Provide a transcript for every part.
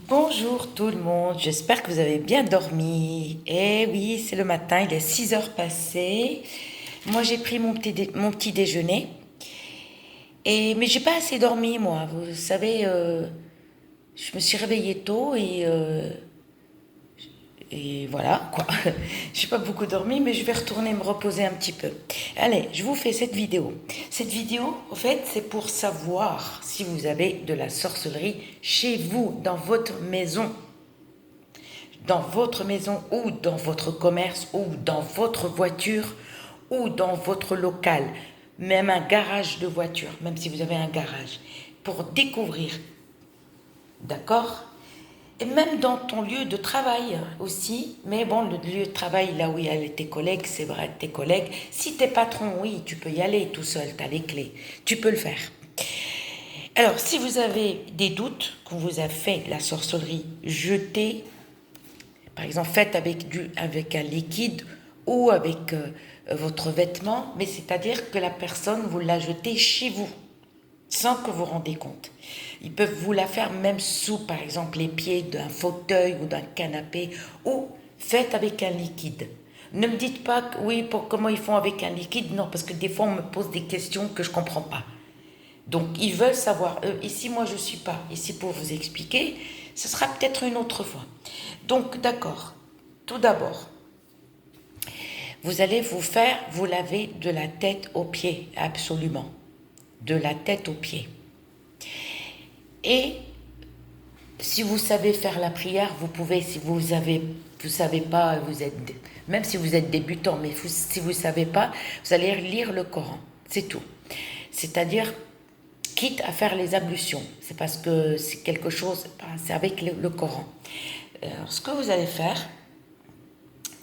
Bonjour tout le monde, j'espère que vous avez bien dormi. Eh oui, c'est le matin, il est 6 heures passées. Moi j'ai pris mon petit déjeuner. Mais j'ai pas assez dormi moi, vous savez, je me suis réveillée tôt et voilà quoi. J'ai pas beaucoup dormi mais je vais retourner me reposer un petit peu. Allez, je vous fais cette vidéo. Cette vidéo, en fait, c'est pour savoir si vous avez de la sorcellerie chez vous, dans votre maison ou dans votre commerce ou dans votre voiture ou dans votre local, même un garage de voiture, même si vous avez un garage, pour découvrir, d'accord? Et même dans ton lieu de travail aussi, mais bon, le lieu de travail, là où il y a tes collègues, c'est vrai, tes collègues, si t'es patron, oui, tu peux y aller tout seul, tu as les clés, tu peux le faire. Alors, si vous avez des doutes qu'on vous a fait la sorcellerie, jetez. Par exemple, faites avec un liquide ou avec votre vêtement, mais c'est-à-dire que la personne vous l'a jeté chez vous, sans que vous vous rendez compte. Ils peuvent vous la faire même sous, par exemple, les pieds d'un fauteuil ou d'un canapé, ou faites avec un liquide. Ne me dites pas que, oui, comment ils font avec un liquide, non, parce que des fois on me pose des questions que je ne comprends pas. Donc ils veulent savoir. Ici, moi, je ne suis pas ici pour vous expliquer. Ce sera peut-être une autre fois. Donc, d'accord. Tout d'abord, vous allez vous laver de la tête aux pieds, absolument. De la tête aux pieds. Et si vous savez faire la prière, vous pouvez, si vous savez pas, même si vous êtes débutant, mais si vous savez pas, vous allez lire le Coran. C'est tout. C'est-à-dire, quitte à faire les ablutions. C'est parce que c'est quelque chose, c'est avec le Coran. Alors, ce que vous allez faire,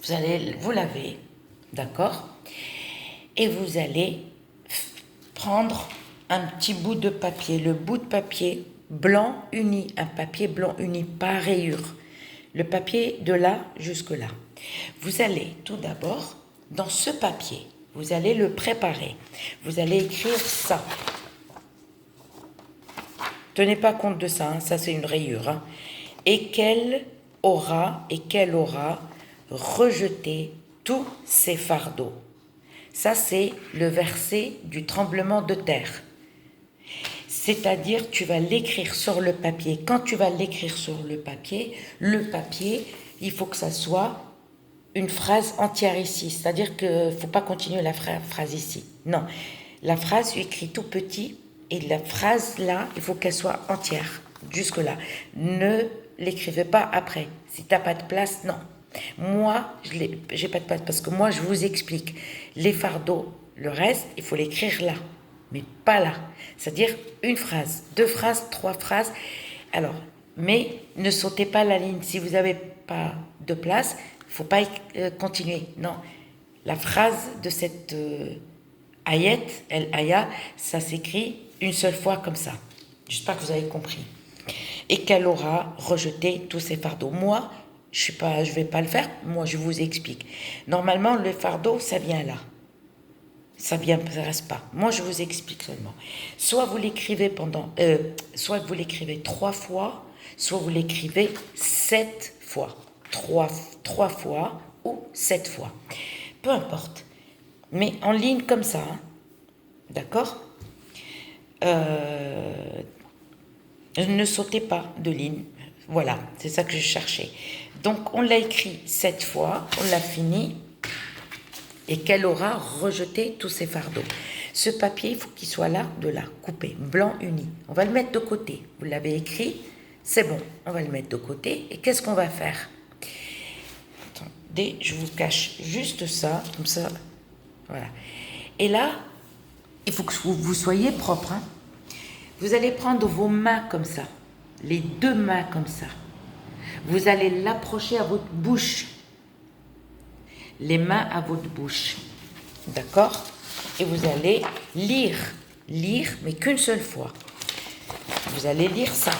vous allez vous laver, d'accord? Et vous allez prendre un petit bout de papier, le bout de papier blanc uni, un papier blanc uni, pas rayure. Le papier de là jusque là. Vous allez tout d'abord, dans ce papier, vous allez le préparer. Vous allez écrire ça. Tenez pas compte de ça, hein, ça c'est une rayure. Hein. Et qu'elle aura rejeté tous ses fardeaux. Ça c'est le verset du tremblement de terre. C'est-à-dire tu vas l'écrire sur le papier. Quand tu vas l'écrire sur le papier, il faut que ça soit une phrase entière ici. C'est-à-dire qu'il ne faut pas continuer la phrase ici. Non, la phrase, tu écris tout petit et la phrase là, il faut qu'elle soit entière, jusque-là. Ne l'écrivez pas après. Si tu n'as pas de place, non. Moi, j'ai pas de place parce que moi, je vous explique. Les fardeaux, le reste, il faut l'écrire là, mais pas là. C'est-à-dire une phrase, deux phrases, trois phrases. Alors, mais ne sautez pas la ligne. Si vous n'avez pas de place, il ne faut pas continuer. Non, la phrase de cette ayat, el-aya, ça s'écrit une seule fois comme ça. J'espère que vous avez compris. Et qu'elle aura rejeté tous ses fardeaux. Moi, je ne vais pas le faire. Moi, je vous explique. Normalement, le fardeau, ça vient là. Ça reste pas. Moi, je vous explique seulement. Soit vous l'écrivez soit vous l'écrivez 3 fois, soit vous l'écrivez 7 fois. 3 fois ou 7 fois. Peu importe. Mais en ligne comme ça. Hein. D'accord? Ne sautez pas de ligne. Voilà, c'est ça que je cherchais. Donc, on l'a écrit 7 fois, on l'a fini, et qu'elle aura rejeté tous ses fardeaux. Ce papier, il faut qu'il soit là, coupé, blanc uni. On va le mettre de côté. Vous l'avez écrit, c'est bon, on va le mettre de côté. Et qu'est-ce qu'on va faire? Attendez, je vous cache juste ça, comme ça. Voilà. Et là, il faut que vous soyez propre. Hein. Vous allez prendre vos mains comme ça, les 2 mains comme ça. Vous allez l'approcher à votre bouche. Les mains à votre bouche. D'accord? Et vous allez lire, mais qu'une seule fois. Vous allez lire ça.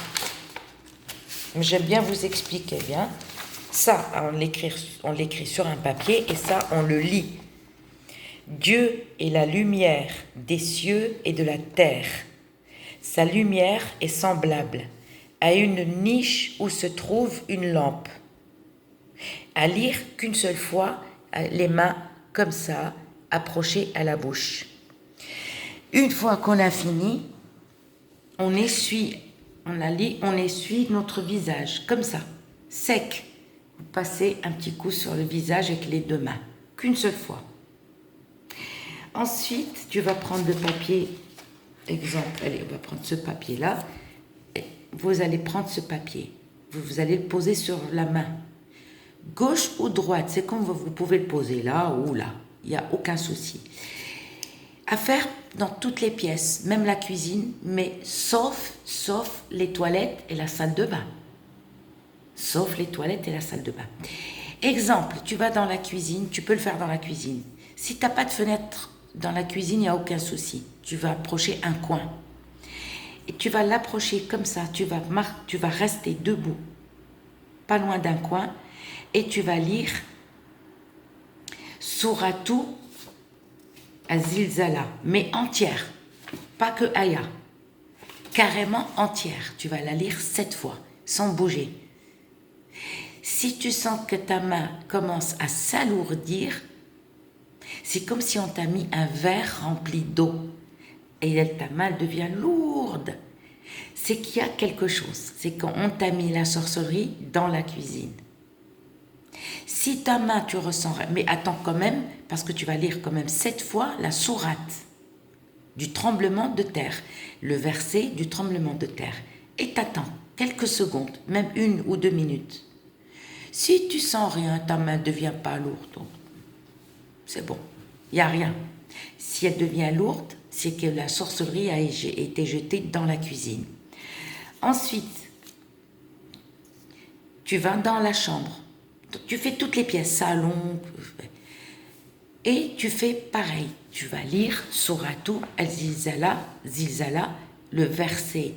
J'aime bien vous expliquer, bien. Ça, on l'écrit sur un papier et ça, on le lit. Dieu est la lumière des cieux et de la terre. Sa lumière est semblable à une niche où se trouve une lampe. À lire qu'une seule fois, les mains comme ça, approchées à la bouche. Une fois qu'on a fini, on essuie notre visage, comme ça, sec. Vous passez un petit coup sur le visage avec les deux mains, qu'une seule fois. Ensuite, tu vas prendre le papier, exemple, allez, on va prendre ce papier-là. Vous allez prendre ce papier, vous allez le poser sur la main. Gauche ou droite, c'est comme vous pouvez le poser là ou là, il n'y a aucun souci. À faire dans toutes les pièces, même la cuisine, mais sauf les toilettes et la salle de bain. Sauf les toilettes et la salle de bain. Exemple, tu vas dans la cuisine, tu peux le faire dans la cuisine. Si tu n'as pas de fenêtre dans la cuisine, il n'y a aucun souci. Tu vas approcher un coin. Et tu vas l'approcher comme ça, tu vas rester debout, pas loin d'un coin, et tu vas lire Souratou Az-Zilzala, mais entière, pas que Aya, carrément entière. Tu vas la lire 7 fois, sans bouger. Si tu sens que ta main commence à s'alourdir, c'est comme si on t'a mis un verre rempli d'eau et ta main devient lourde. C'est qu'il y a quelque chose, c'est qu'on t'a mis la sorcellerie dans la cuisine. Si ta main, tu ressens, mais attends quand même, parce que tu vas lire quand même 7 fois la sourate du tremblement de terre, le verset du tremblement de terre, et t'attends quelques secondes, même 1 ou 2 minutes. Si tu sens rien, ta main ne devient pas lourde, c'est bon, il n'y a rien. Si elle devient lourde, c'est que la sorcellerie a été jetée dans la cuisine. Ensuite, tu vas dans la chambre. Tu fais toutes les pièces, salon, et tu fais pareil. Tu vas lire Souratou Al-Zilzala, le verset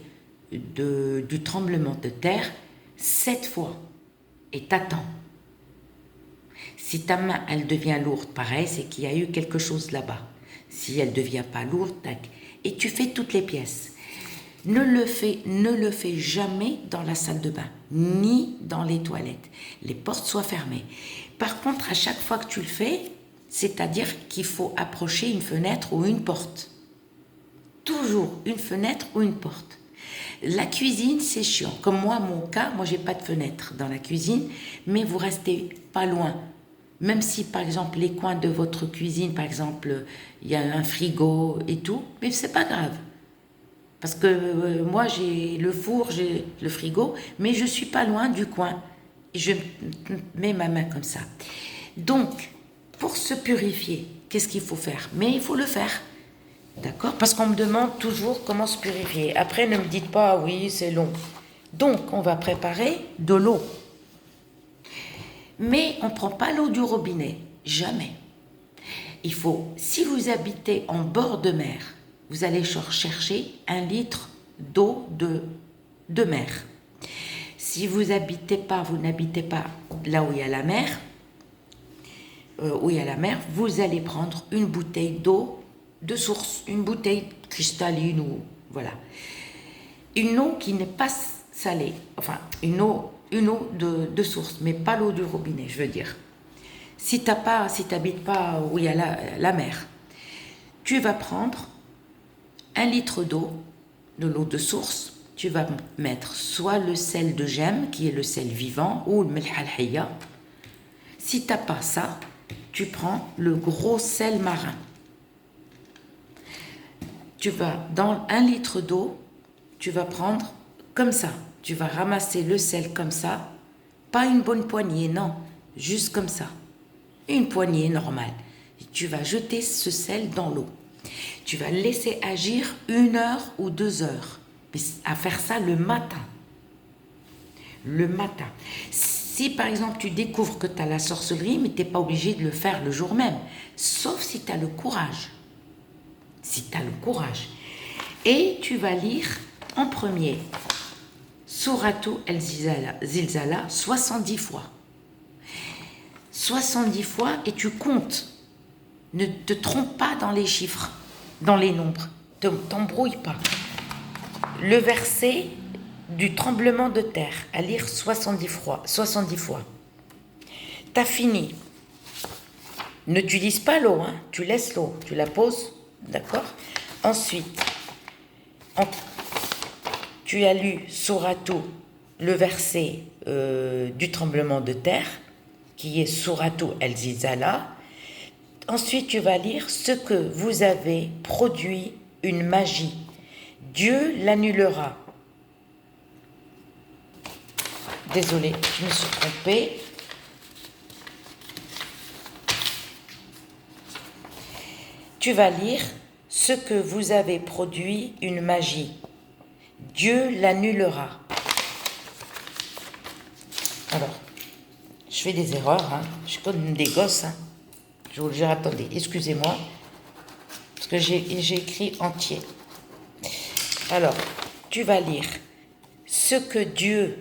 du tremblement de terre, 7 fois, et t'attends. Si ta main, elle devient lourde, pareil, c'est qu'il y a eu quelque chose là-bas. Si elle ne devient pas lourde, tac. Et tu fais toutes les pièces. Ne le fais jamais dans la salle de bain, ni dans les toilettes. Les portes soient fermées. Par contre, à chaque fois que tu le fais, c'est-à-dire qu'il faut approcher une fenêtre ou une porte. Toujours une fenêtre ou une porte. La cuisine, c'est chiant. Comme moi, mon cas, moi, j'ai pas de fenêtre dans la cuisine, mais vous restez pas loin. Même si, par exemple, les coins de votre cuisine, par exemple, il y a un frigo et tout, mais c'est pas grave. Parce que moi, j'ai le four, j'ai le frigo, mais je suis pas loin du coin. Et je mets ma main comme ça. Donc, pour se purifier, qu'est-ce qu'il faut faire? Mais il faut le faire. D'accord? Parce qu'on me demande toujours comment se purifier. Après, ne me dites pas, ah oui, c'est long. Donc, on va préparer de l'eau. Mais on ne prend pas l'eau du robinet. Jamais. Il faut, si vous habitez en bord de mer, vous allez chercher 1 litre d'eau de mer. Si vous n'habitez pas là où il y a la mer, vous allez prendre une bouteille d'eau de source, une bouteille cristalline ou voilà. Une eau qui n'est pas salée, enfin une eau de source, mais pas l'eau du robinet, je veux dire. Si tu n'habites pas où il y a la mer, tu vas prendre 1 litre d'eau, de l'eau de source, tu vas mettre soit le sel de gemme, qui est le sel vivant, ou le melh al-hayya. Si tu n'as pas ça, tu prends le gros sel marin. Tu vas, dans 1 litre d'eau, tu vas prendre comme ça. Tu vas ramasser le sel comme ça, pas une bonne poignée, non, juste comme ça. Une poignée normale. Et tu vas jeter ce sel dans l'eau. Tu vas laisser agir 1 heure ou 2 heures. Mais à faire ça le matin. Le matin. Si par exemple tu découvres que tu as la sorcellerie, mais tu n'es pas obligé de le faire le jour même. Sauf si tu as le courage. Si tu as le courage. Et tu vas lire en premier Souratou Al-Zilzala 70 fois. 70 fois et tu comptes. Ne te trompe pas dans les chiffres, dans les nombres. Ne t'embrouille pas. Le verset, du tremblement de terre, à lire 70 fois. 70 fois. T'as fini. N'utilise pas l'eau, hein, tu laisses l'eau, tu la poses, d'accord? Ensuite, tu as lu Souratou, le verset du tremblement de terre, qui est Souratou El-Zilzala. Ensuite, tu vas lire ce que vous avez produit une magie. Dieu l'annulera. Désolée, je me suis trompée. Tu vas lire ce que vous avez produit une magie. Dieu l'annulera. Alors, je fais des erreurs, hein. Je suis comme des gosses. Hein. Je vous le jure, attendez, excusez-moi, parce que j'ai écrit entier. Alors, tu vas lire ce que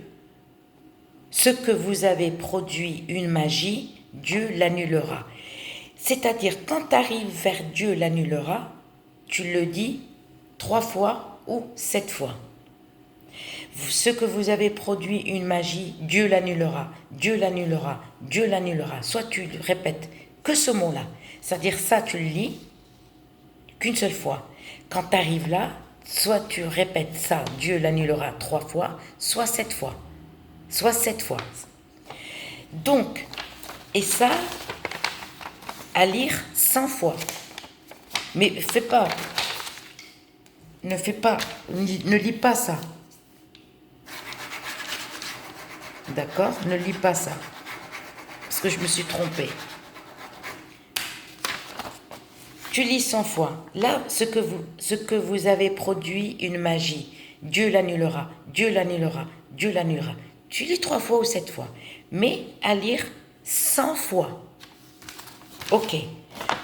vous avez produit une magie, Dieu l'annulera. C'est-à-dire, quand tu arrives vers Dieu l'annulera, tu le dis 3 fois ou 7 fois. Ce que vous avez produit une magie, Dieu l'annulera, Dieu l'annulera, Dieu l'annulera. Soit tu répètes que ce mot-là, c'est-à-dire ça, tu le lis qu'une seule fois. Quand tu arrives là, soit tu répètes ça, Dieu l'annulera 3 fois, soit 7 fois. Soit 7 fois. Donc, et ça, à lire 100 fois. Mais ne lis pas ça. D'accord? Ne lis pas ça. Parce que je me suis trompée. Tu lis 100 fois. Là, ce que vous avez produit une magie. Dieu l'annulera, Dieu l'annulera, Dieu l'annulera. Tu lis 3 fois ou 7 fois. Mais à lire 100 fois. Ok.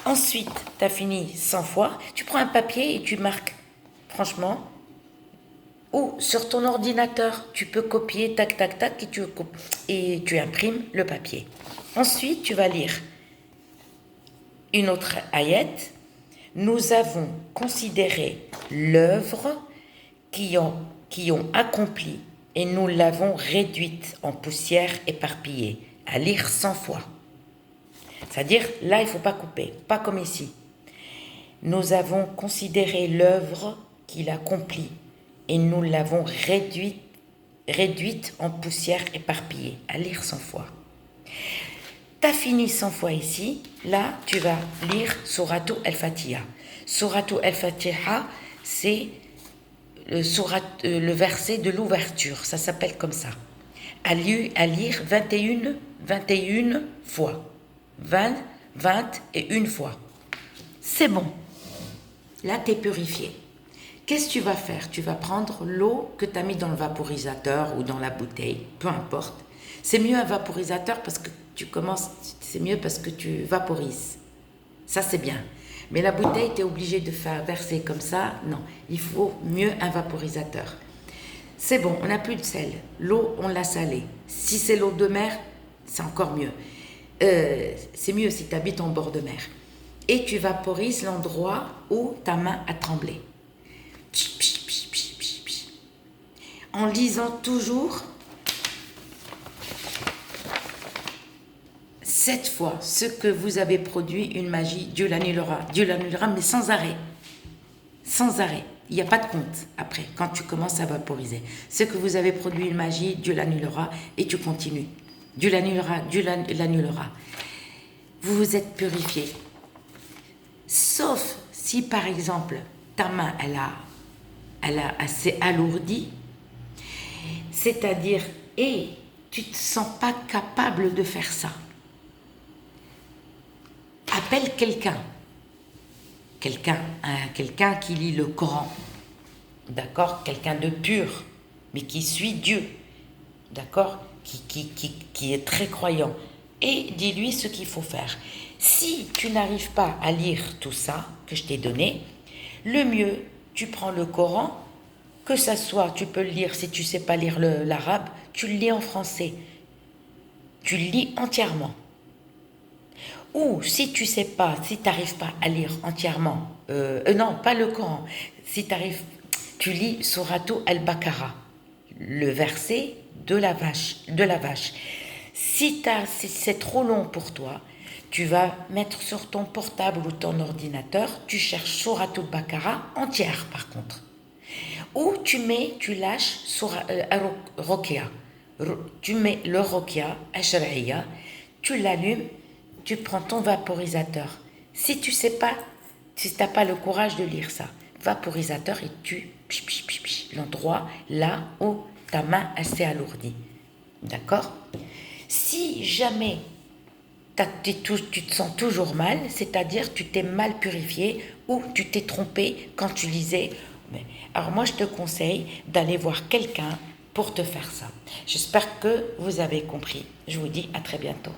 Ensuite, tu as fini 100 fois. Tu prends un papier et tu marques. Franchement. Ou sur ton ordinateur, tu peux copier, tac, tac, tac, et tu imprimes le papier. Ensuite, tu vas lire une autre ayette. Nous avons considéré l'œuvre qui ont accompli et nous l'avons réduite en poussière éparpillée, à lire 100 fois. C'est-à-dire, là, il ne faut pas couper, pas comme ici. Nous avons considéré l'œuvre qu'il accomplit et nous l'avons réduite en poussière éparpillée, à lire 100 fois. Tu as fini 100 fois ici, là, tu vas lire Souratou El-Fatiha. Souratou El-Fatiha, c'est le verset de l'ouverture, ça s'appelle comme ça. À lire 21 fois. 21 fois. C'est bon. Là, tu es purifié. Qu'est-ce que tu vas faire? Tu vas prendre l'eau que tu as mis dans le vaporisateur ou dans la bouteille, peu importe. C'est mieux un vaporisateur parce que c'est mieux parce que tu vaporises. Ça, c'est bien. Mais la bouteille, tu es obligé de faire verser comme ça. Non, il faut mieux un vaporisateur. C'est bon, on n'a plus de sel. L'eau, on l'a salée. Si c'est l'eau de mer, c'est encore mieux. C'est mieux si tu habites en bord de mer. Et tu vaporises l'endroit où ta main a tremblé. En lisant toujours 7 fois ce que vous avez produit une magie, Dieu l'annulera, mais sans arrêt. Sans arrêt. Il n'y a pas de compte après, quand tu commences à vaporiser. Ce que vous avez produit une magie, Dieu l'annulera, et tu continues. Dieu l'annulera, Dieu l'annulera. Vous vous êtes purifié. Sauf si, par exemple, ta main, elle a assez alourdi, c'est-à-dire, et tu ne te sens pas capable de faire ça. Appelle quelqu'un qui lit le Coran, d'accord, quelqu'un de pur, mais qui suit Dieu, d'accord, qui est très croyant, et dis-lui ce qu'il faut faire. Si tu n'arrives pas à lire tout ça que je t'ai donné, le mieux, tu prends le Coran, que ça soit, tu peux le lire, si tu ne sais pas lire l'arabe, tu le lis en français, tu le lis entièrement. Ou si tu sais pas, si tu n'arrives pas à lire entièrement, non, pas le Coran, si tu lis Souratou Al-Baqarah, le verset de la vache. Si c'est trop long pour toi, tu vas mettre sur ton portable ou ton ordinateur, tu cherches Souratul Baqara entière par contre. Ou tu lâches sur Rokia. Tu mets le Rokia, Ashraïa, tu l'allumes, tu prends ton vaporisateur. Si tu sais pas, si tu n'as pas le courage de lire ça, vaporisateur et tu l'endroit là où ta main s'est alourdie. D'accord? Si jamais tu te sens toujours mal, c'est-à-dire tu t'es mal purifié ou tu t'es trompé quand tu lisais. Alors moi je te conseille d'aller voir quelqu'un pour te faire ça. J'espère que vous avez compris. Je vous dis à très bientôt.